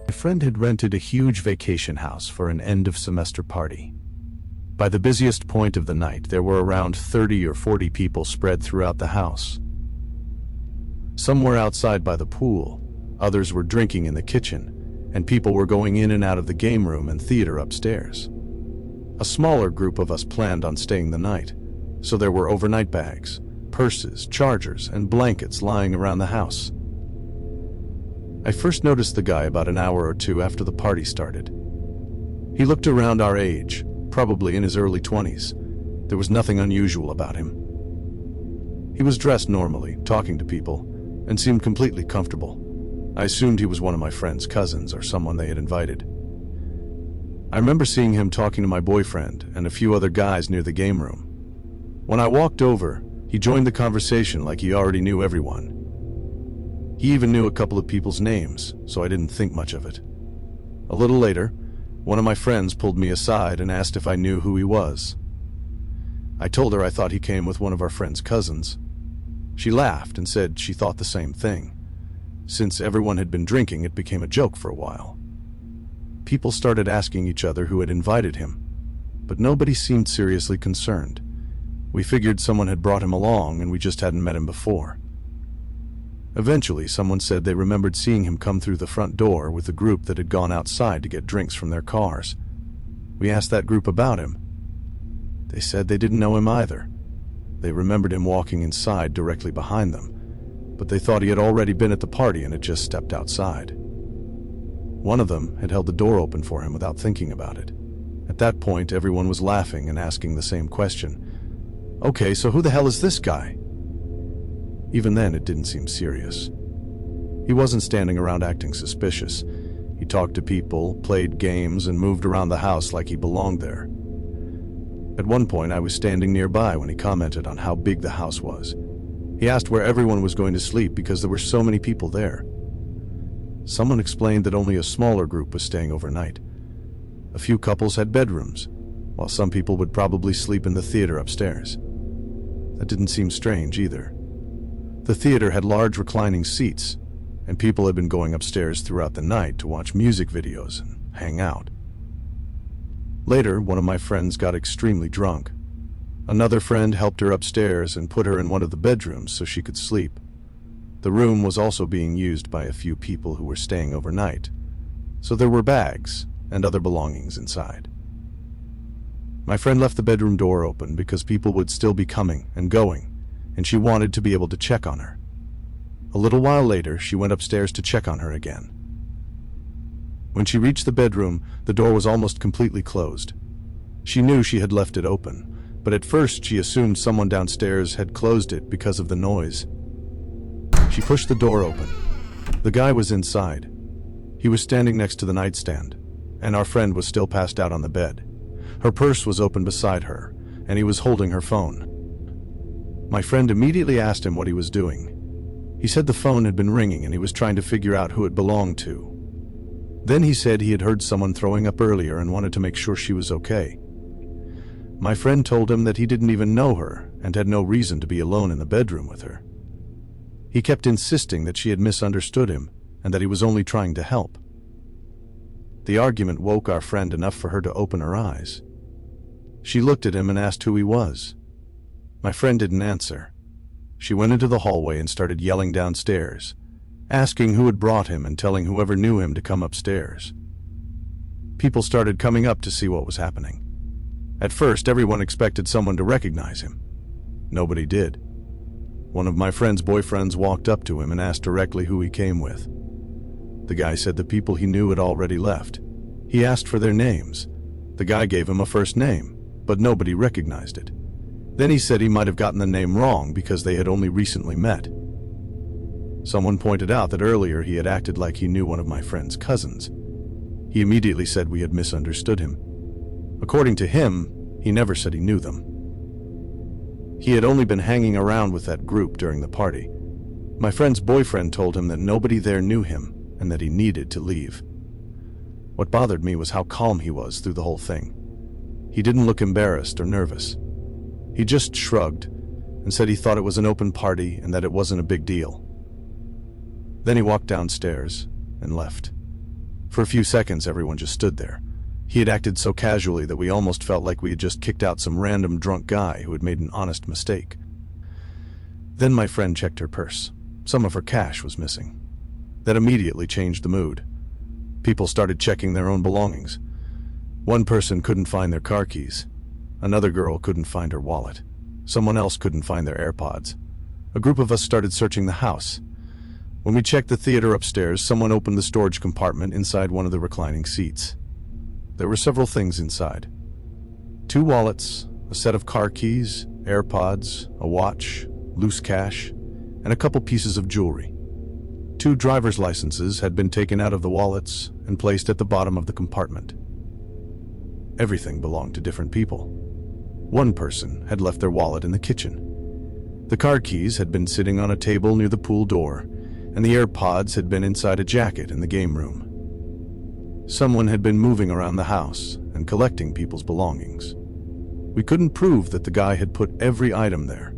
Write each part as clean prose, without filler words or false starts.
My friend had rented a huge vacation house for an end-of-semester party. By the busiest point of the night, there were around 30 or 40 people spread throughout the house. Some were outside by the pool, others were drinking in the kitchen, and people were going in and out of the game room and theater upstairs. A smaller group of us planned on staying the night, so there were overnight bags, purses, chargers, and blankets lying around the house. I first noticed the guy about an hour or two after the party started. He looked around our age, probably in his early 20s. There was nothing unusual about him. He was dressed normally, talking to people, and seemed completely comfortable. I assumed he was one of my friend's cousins or someone they had invited. I remember seeing him talking to my boyfriend and a few other guys near the game room. When I walked over, he joined the conversation like he already knew everyone. He even knew a couple of people's names, so I didn't think much of it. A little later, one of my friends pulled me aside and asked if I knew who he was. I told her I thought he came with one of our friend's cousins. She laughed and said she thought the same thing. Since everyone had been drinking, it became a joke for a while. People started asking each other who had invited him, but nobody seemed seriously concerned. We figured someone had brought him along and we just hadn't met him before. Eventually, someone said they remembered seeing him come through the front door with the group that had gone outside to get drinks from their cars. We asked that group about him. They said they didn't know him either. They remembered him walking inside directly behind them, but they thought he had already been at the party and had just stepped outside. One of them had held the door open for him without thinking about it. At that point, everyone was laughing and asking the same question. Okay, so who the hell is this guy? Even then, it didn't seem serious. He wasn't standing around acting suspicious. He talked to people, played games, and moved around the house like he belonged there. At one point, I was standing nearby when he commented on how big the house was. He asked where everyone was going to sleep because there were so many people there. Someone explained that only a smaller group was staying overnight. A few couples had bedrooms, while some people would probably sleep in the theater upstairs. That didn't seem strange either. The theater had large reclining seats, and people had been going upstairs throughout the night to watch music videos and hang out. Later, one of my friends got extremely drunk. Another friend helped her upstairs and put her in one of the bedrooms so she could sleep. The room was also being used by a few people who were staying overnight, so there were bags and other belongings inside. My friend left the bedroom door open because people would still be coming and going, and she wanted to be able to check on her. A little while later, she went upstairs to check on her again. When she reached the bedroom, the door was almost completely closed. She knew she had left it open, but at first she assumed someone downstairs had closed it because of the noise. She pushed the door open. The guy was inside. He was standing next to the nightstand, and our friend was still passed out on the bed. Her purse was open beside her, and he was holding her phone. My friend immediately asked him what he was doing. He said the phone had been ringing and he was trying to figure out who it belonged to. Then he said he had heard someone throwing up earlier and wanted to make sure she was okay. My friend told him that he didn't even know her and had no reason to be alone in the bedroom with her. He kept insisting that she had misunderstood him and that he was only trying to help. The argument woke our friend enough for her to open her eyes. She looked at him and asked who he was. My friend didn't answer. She went into the hallway and started yelling downstairs, asking who had brought him and telling whoever knew him to come upstairs. People started coming up to see what was happening. At first, everyone expected someone to recognize him. Nobody did. One of my friend's boyfriends walked up to him and asked directly who he came with. The guy said the people he knew had already left. He asked for their names. The guy gave him a first name, but nobody recognized it. Then he said he might have gotten the name wrong because they had only recently met. Someone pointed out that earlier he had acted like he knew one of my friend's cousins. He immediately said we had misunderstood him. According to him, he never said he knew them. He had only been hanging around with that group during the party. My friend's boyfriend told him that nobody there knew him and that he needed to leave. What bothered me was how calm he was through the whole thing. He didn't look embarrassed or nervous. He just shrugged and said he thought it was an open party and that it wasn't a big deal. Then he walked downstairs and left. For a few seconds, everyone just stood there. He had acted so casually that we almost felt like we had just kicked out some random drunk guy who had made an honest mistake. Then my friend checked her purse. Some of her cash was missing. That immediately changed the mood. People started checking their own belongings. One person couldn't find their car keys. Another girl couldn't find her wallet. Someone else couldn't find their AirPods. A group of us started searching the house. When we checked the theater upstairs, someone opened the storage compartment inside one of the reclining seats. There were several things inside. 2 wallets, a set of car keys, AirPods, a watch, loose cash, and a couple pieces of jewelry. 2 driver's licenses had been taken out of the wallets and placed at the bottom of the compartment. Everything belonged to different people. One person had left their wallet in the kitchen. The car keys had been sitting on a table near the pool door, and the AirPods had been inside a jacket in the game room. Someone had been moving around the house and collecting people's belongings. We couldn't prove that the guy had put every item there,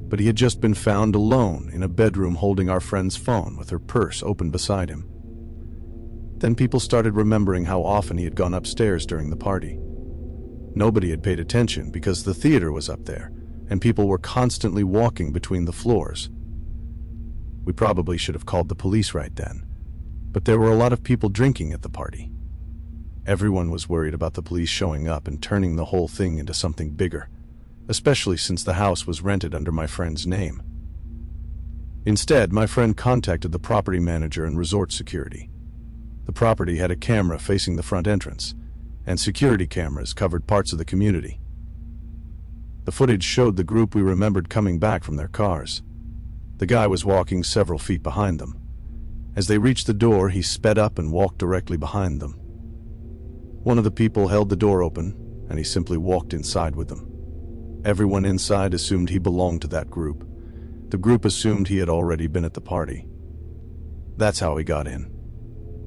but he had just been found alone in a bedroom holding our friend's phone with her purse open beside him. Then people started remembering how often he had gone upstairs during the party. Nobody had paid attention because the theater was up there, and people were constantly walking between the floors. We probably should have called the police right then, but there were a lot of people drinking at the party. Everyone was worried about the police showing up and turning the whole thing into something bigger, especially since the house was rented under my friend's name. Instead, my friend contacted the property manager and resort security. The property had a camera facing the front entrance, and security cameras covered parts of the community. The footage showed the group we remembered coming back from their cars. The guy was walking several feet behind them. As they reached the door, he sped up and walked directly behind them. One of the people held the door open, and he simply walked inside with them. Everyone inside assumed he belonged to that group. The group assumed he had already been at the party. That's how he got in.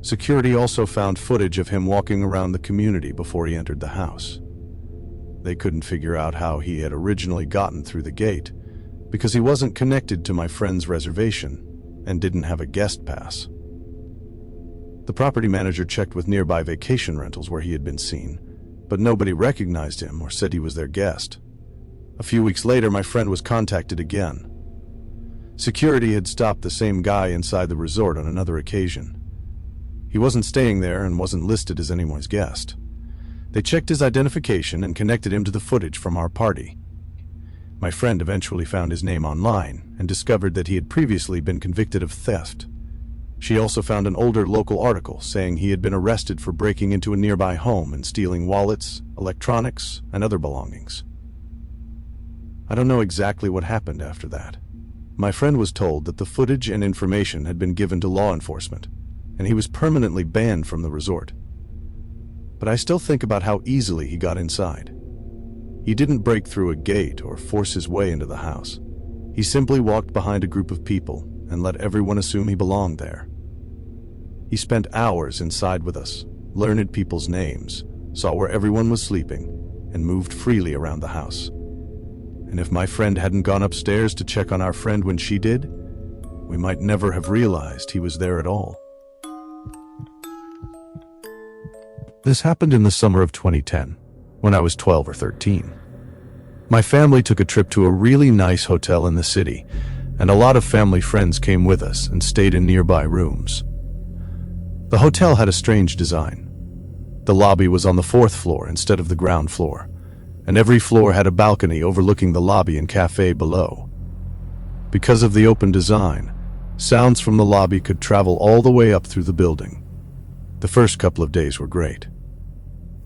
Security also found footage of him walking around the community before he entered the house. They couldn't figure out how he had originally gotten through the gate, because he wasn't connected to my friend's reservation and didn't have a guest pass. The property manager checked with nearby vacation rentals where he had been seen, but nobody recognized him or said he was their guest. A few weeks later, my friend was contacted again. Security had stopped the same guy inside the resort on another occasion. He wasn't staying there and wasn't listed as anyone's guest. They checked his identification and connected him to the footage from our party. My friend eventually found his name online and discovered that he had previously been convicted of theft. She also found an older local article saying he had been arrested for breaking into a nearby home and stealing wallets, electronics, and other belongings. I don't know exactly what happened after that. My friend was told that the footage and information had been given to law enforcement, and he was permanently banned from the resort. But I still think about how easily he got inside. He didn't break through a gate or force his way into the house. He simply walked behind a group of people and let everyone assume he belonged there. He spent hours inside with us, learned people's names, saw where everyone was sleeping, and moved freely around the house. And if my friend hadn't gone upstairs to check on our friend when she did, we might never have realized he was there at all. This happened in the summer of 2010, when I was 12 or 13. My family took a trip to a really nice hotel in the city, and a lot of family friends came with us and stayed in nearby rooms. The hotel had a strange design. The lobby was on the 4th floor instead of the ground floor, and every floor had a balcony overlooking the lobby and cafe below. Because of the open design, sounds from the lobby could travel all the way up through the building. The first couple of days were great.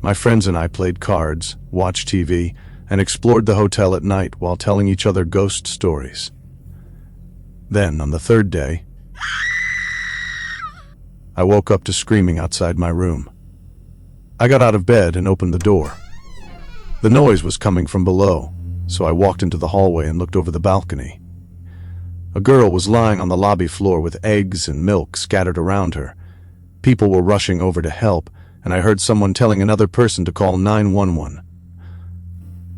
My friends and I played cards, watched TV, and explored the hotel at night while telling each other ghost stories. Then, on the 3rd day, I woke up to screaming outside my room. I got out of bed and opened the door. The noise was coming from below, so I walked into the hallway and looked over the balcony. A girl was lying on the lobby floor with eggs and milk scattered around her. People were rushing over to help, and I heard someone telling another person to call 911.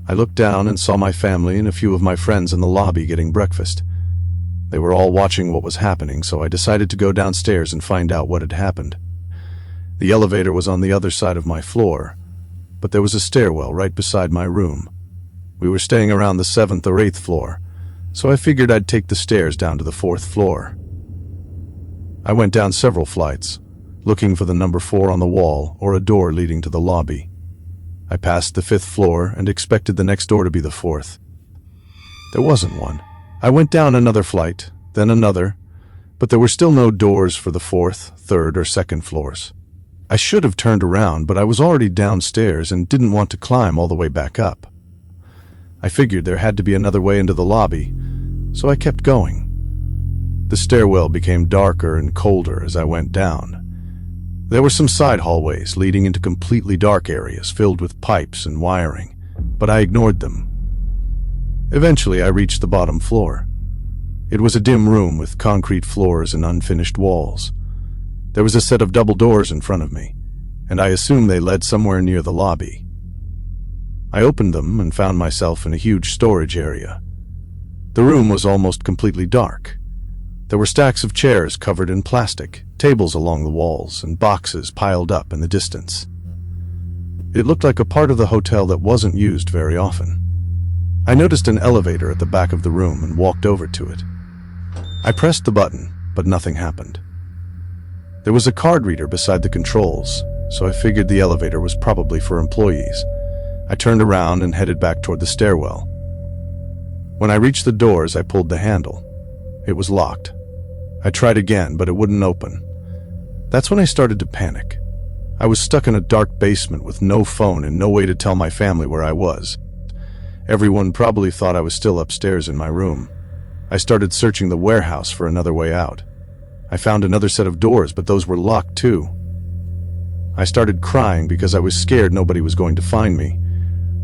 I looked down and saw my family and a few of my friends in the lobby getting breakfast. They were all watching what was happening, so I decided to go downstairs and find out what had happened. The elevator was on the other side of my floor, but there was a stairwell right beside my room. We were staying around the 7th or 8th floor, so I figured I'd take the stairs down to the 4th floor. I went down several flights, looking for the number 4 on the wall or a door leading to the lobby. I passed the 5th floor and expected the next door to be the 4th. There wasn't one. I went down another flight, then another, but there were still no doors for the 4th, 3rd, or 2nd floors. I should have turned around, but I was already downstairs and didn't want to climb all the way back up. I figured there had to be another way into the lobby, so I kept going. The stairwell became darker and colder as I went down. There were some side hallways leading into completely dark areas filled with pipes and wiring, but I ignored them. Eventually, I reached the bottom floor. It was a dim room with concrete floors and unfinished walls. There was a set of double doors in front of me, and I assumed they led somewhere near the lobby. I opened them and found myself in a huge storage area. The room was almost completely dark. There were stacks of chairs covered in plastic, tables along the walls, and boxes piled up in the distance. It looked like a part of the hotel that wasn't used very often. I noticed an elevator at the back of the room and walked over to it. I pressed the button, but nothing happened. There was a card reader beside the controls, so I figured the elevator was probably for employees. I turned around and headed back toward the stairwell. When I reached the doors, I pulled the handle. It was locked. I tried again, but it wouldn't open. That's when I started to panic. I was stuck in a dark basement with no phone and no way to tell my family where I was. Everyone probably thought I was still upstairs in my room. I started searching the warehouse for another way out. I found another set of doors, but those were locked too. I started crying because I was scared nobody was going to find me.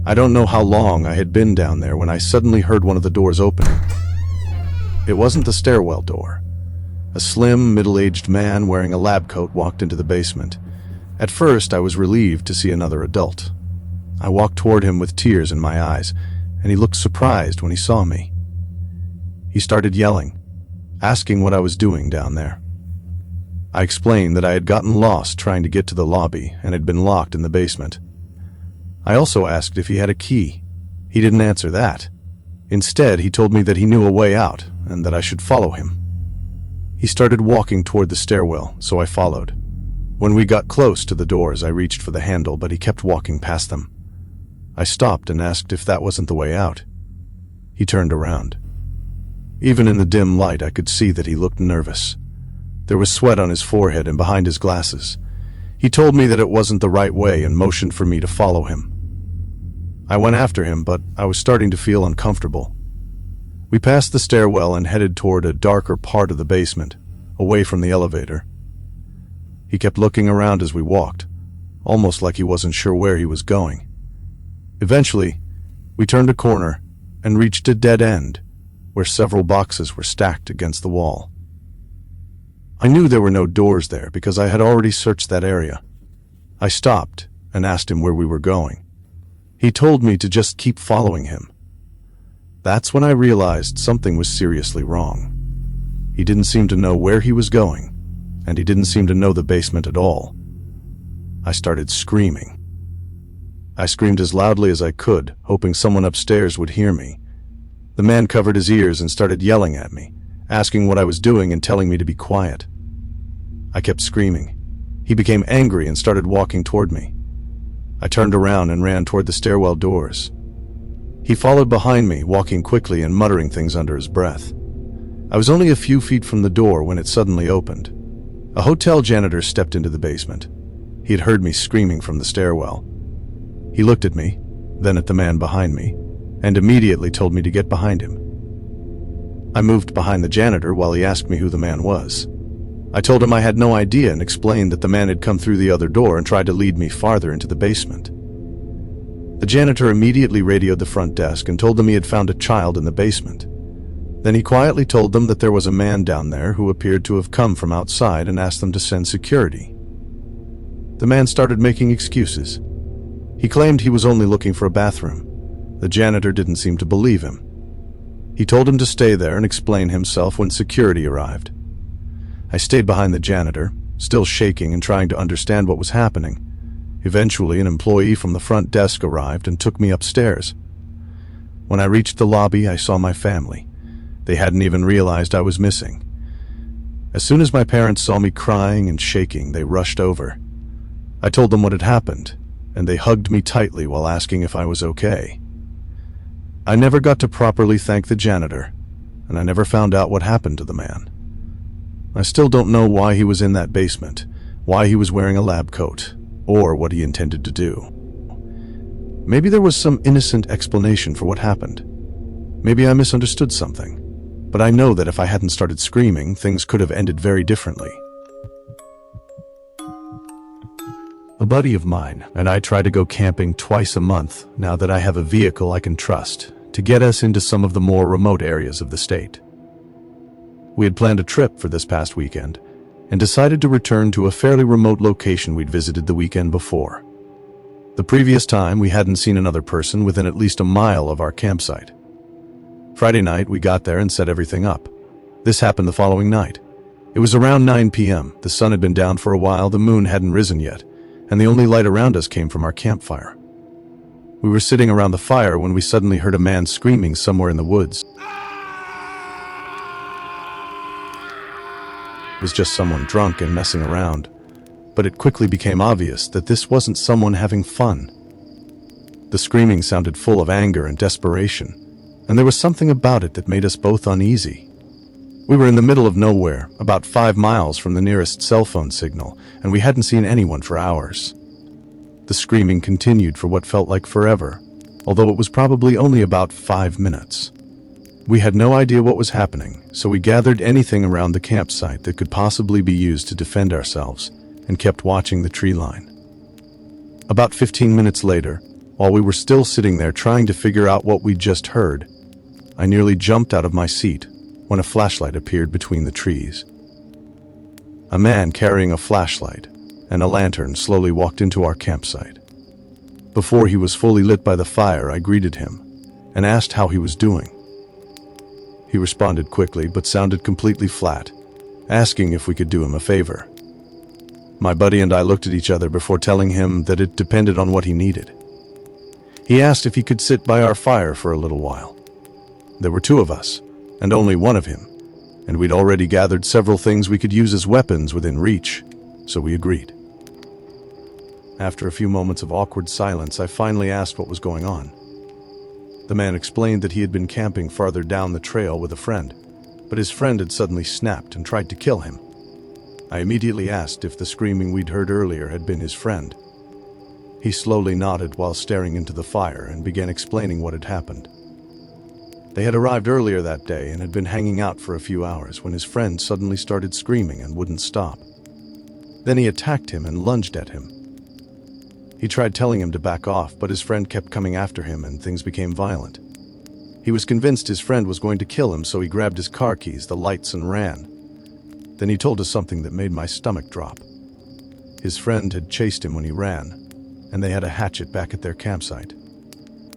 I don't know how long I had been down there when I suddenly heard one of the doors open. It wasn't the stairwell door. A slim, middle-aged man wearing a lab coat walked into the basement. At first, I was relieved to see another adult. I walked toward him with tears in my eyes, and he looked surprised when he saw me. He started yelling, asking what I was doing down there. I explained that I had gotten lost trying to get to the lobby and had been locked in the basement. I also asked if he had a key. He didn't answer that. Instead, he told me that he knew a way out and that I should follow him. He started walking toward the stairwell, so I followed. When we got close to the doors, I reached for the handle, but he kept walking past them. I stopped and asked if that wasn't the way out. He turned around. Even in the dim light, I could see that he looked nervous. There was sweat on his forehead and behind his glasses. He told me that it wasn't the right way and motioned for me to follow him. I went after him, but I was starting to feel uncomfortable. We passed the stairwell and headed toward a darker part of the basement, away from the elevator. He kept looking around as we walked, almost like he wasn't sure where he was going. Eventually, we turned a corner and reached a dead end, where several boxes were stacked against the wall. I knew there were no doors there because I had already searched that area. I stopped and asked him where we were going. He told me to just keep following him. That's when I realized something was seriously wrong. He didn't seem to know where he was going, and he didn't seem to know the basement at all. I started screaming. I screamed as loudly as I could, hoping someone upstairs would hear me. The man covered his ears and started yelling at me, asking what I was doing and telling me to be quiet. I kept screaming. He became angry and started walking toward me. I turned around and ran toward the stairwell doors. He followed behind me, walking quickly and muttering things under his breath. I was only a few feet from the door when it suddenly opened. A hotel janitor stepped into the basement. He had heard me screaming from the stairwell. He looked at me, then at the man behind me, and immediately told me to get behind him. I moved behind the janitor while he asked me who the man was. I told him I had no idea and explained that the man had come through the other door and tried to lead me farther into the basement. The janitor immediately radioed the front desk and told them he had found a child in the basement. Then he quietly told them that there was a man down there who appeared to have come from outside and asked them to send security. The man started making excuses. He claimed he was only looking for a bathroom. The janitor didn't seem to believe him. He told him to stay there and explain himself when security arrived. I stayed behind the janitor, still shaking and trying to understand what was happening. Eventually, an employee from the front desk arrived and took me upstairs. When I reached the lobby, I saw my family. They hadn't even realized I was missing. As soon as my parents saw me crying and shaking, they rushed over. I told them what had happened, and they hugged me tightly while asking if I was okay. I never got to properly thank the janitor, and I never found out what happened to the man. I still don't know why he was in that basement, why he was wearing a lab coat, or what he intended to do. Maybe there was some innocent explanation for what happened. Maybe I misunderstood something, but I know that if I hadn't started screaming, things could have ended very differently. A buddy of mine and I try to go camping twice a month now that I have a vehicle I can trust to get us into some of the more remote areas of the state. We had planned a trip for this past weekend and decided to return to a fairly remote location we'd visited the weekend before. The previous time, we hadn't seen another person within at least a mile of our campsite. Friday night, we got there and set everything up. This happened the following night. It was around 9 p.m. The sun had been down for a while, the moon hadn't risen yet, and the only light around us came from our campfire. We were sitting around the fire when we suddenly heard a man screaming somewhere in the woods. It was just someone drunk and messing around, but it quickly became obvious that this wasn't someone having fun. The screaming sounded full of anger and desperation, and there was something about it that made us both uneasy. We were in the middle of nowhere, about 5 miles from the nearest cell phone signal, and we hadn't seen anyone for hours. The screaming continued for what felt like forever, although it was probably only about 5 minutes. We had no idea what was happening, so we gathered anything around the campsite that could possibly be used to defend ourselves and kept watching the tree line. About 15 minutes later, while we were still sitting there trying to figure out what we'd just heard, I nearly jumped out of my seat when a flashlight appeared between the trees. A man carrying a flashlight and a lantern slowly walked into our campsite. Before he was fully lit by the fire, I greeted him and asked how he was doing. He responded quickly but sounded completely flat, asking if we could do him a favor. My buddy and I looked at each other before telling him that it depended on what he needed. He asked if he could sit by our fire for a little while. There were 2 of us, and only one of him, and we'd already gathered several things we could use as weapons within reach, so we agreed. After a few moments of awkward silence, I finally asked what was going on. The man explained that he had been camping farther down the trail with a friend, but his friend had suddenly snapped and tried to kill him. I immediately asked if the screaming we'd heard earlier had been his friend. He slowly nodded while staring into the fire and began explaining what had happened. They had arrived earlier that day and had been hanging out for a few hours when his friend suddenly started screaming and wouldn't stop. Then he attacked him and lunged at him. He tried telling him to back off, but his friend kept coming after him and things became violent. He was convinced his friend was going to kill him, so he grabbed his car keys, the lights, and ran. Then he told us something that made my stomach drop. His friend had chased him when he ran, and they had a hatchet back at their campsite.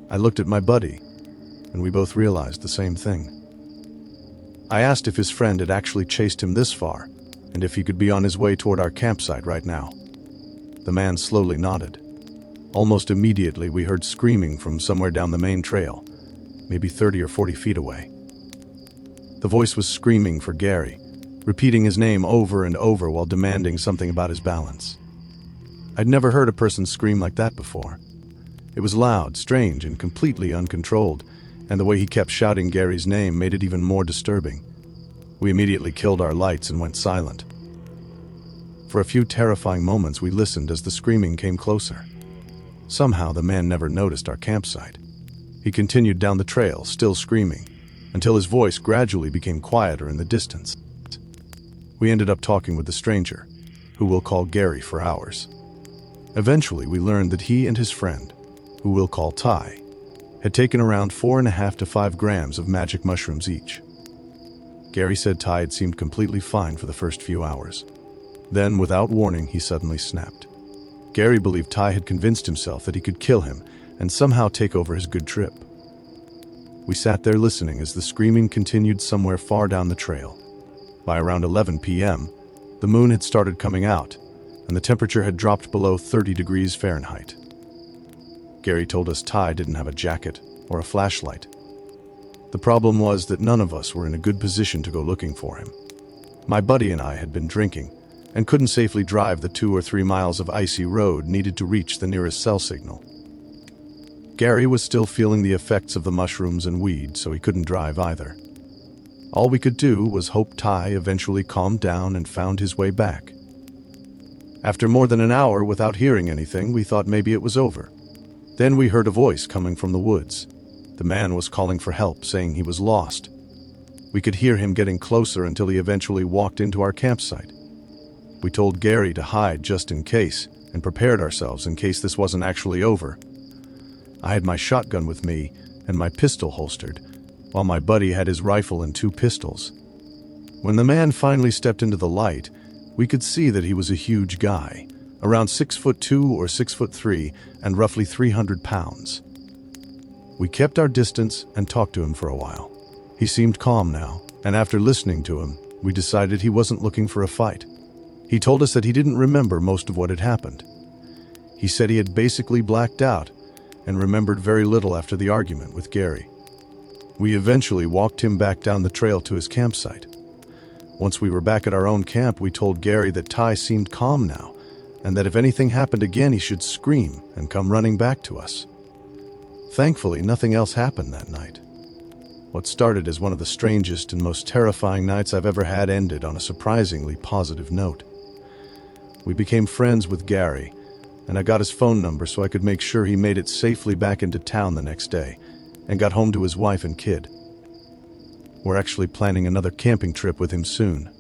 I looked at my buddy, and we both realized the same thing. I asked if his friend had actually chased him this far, and if he could be on his way toward our campsite right now. The man slowly nodded. Almost immediately, we heard screaming from somewhere down the main trail, maybe 30 or 40 feet away. The voice was screaming for Gary, repeating his name over and over while demanding something about his balance. I'd never heard a person scream like that before. It was loud, strange, and completely uncontrolled, and the way he kept shouting Gary's name made it even more disturbing. We immediately killed our lights and went silent. For a few terrifying moments, we listened as the screaming came closer. Somehow, the man never noticed our campsite. He continued down the trail, still screaming, until his voice gradually became quieter in the distance. We ended up talking with the stranger, who we'll call Gary, for hours. Eventually, we learned that he and his friend, who we'll call Ty, had taken around 4.5 to 5 grams of magic mushrooms each. Gary said Ty had seemed completely fine for the first few hours. Then, without warning, he suddenly snapped. Gary believed Ty had convinced himself that he could kill him and somehow take over his good trip. We sat there listening as the screaming continued somewhere far down the trail. By around 11 p.m., the moon had started coming out, and the temperature had dropped below 30 degrees Fahrenheit. Gary told us Ty didn't have a jacket or a flashlight. The problem was that none of us were in a good position to go looking for him. My buddy and I had been drinking and couldn't safely drive the 2 or 3 miles of icy road needed to reach the nearest cell signal. Gary was still feeling the effects of the mushrooms and weed, so he couldn't drive either. All we could do was hope Ty eventually calmed down and found his way back. After more than an hour without hearing anything, we thought maybe it was over. Then we heard a voice coming from the woods. The man was calling for help, saying he was lost. We could hear him getting closer until he eventually walked into our campsite. We told Gary to hide just in case, and prepared ourselves in case this wasn't actually over. I had my shotgun with me and my pistol holstered, while my buddy had his rifle and 2 pistols. When the man finally stepped into the light, we could see that he was a huge guy, around 6'2" or 6'3", and roughly 300 pounds. We kept our distance and talked to him for a while. He seemed calm now, and after listening to him, we decided he wasn't looking for a fight. He told us that he didn't remember most of what had happened. He said he had basically blacked out and remembered very little after the argument with Gary. We eventually walked him back down the trail to his campsite. Once we were back at our own camp, we told Gary that Ty seemed calm now, and that if anything happened again, he should scream and come running back to us. Thankfully, nothing else happened that night. What started as one of the strangest and most terrifying nights I've ever had ended on a surprisingly positive note. We became friends with Gary, and I got his phone number so I could make sure he made it safely back into town the next day and got home to his wife and kid. We're actually planning another camping trip with him soon.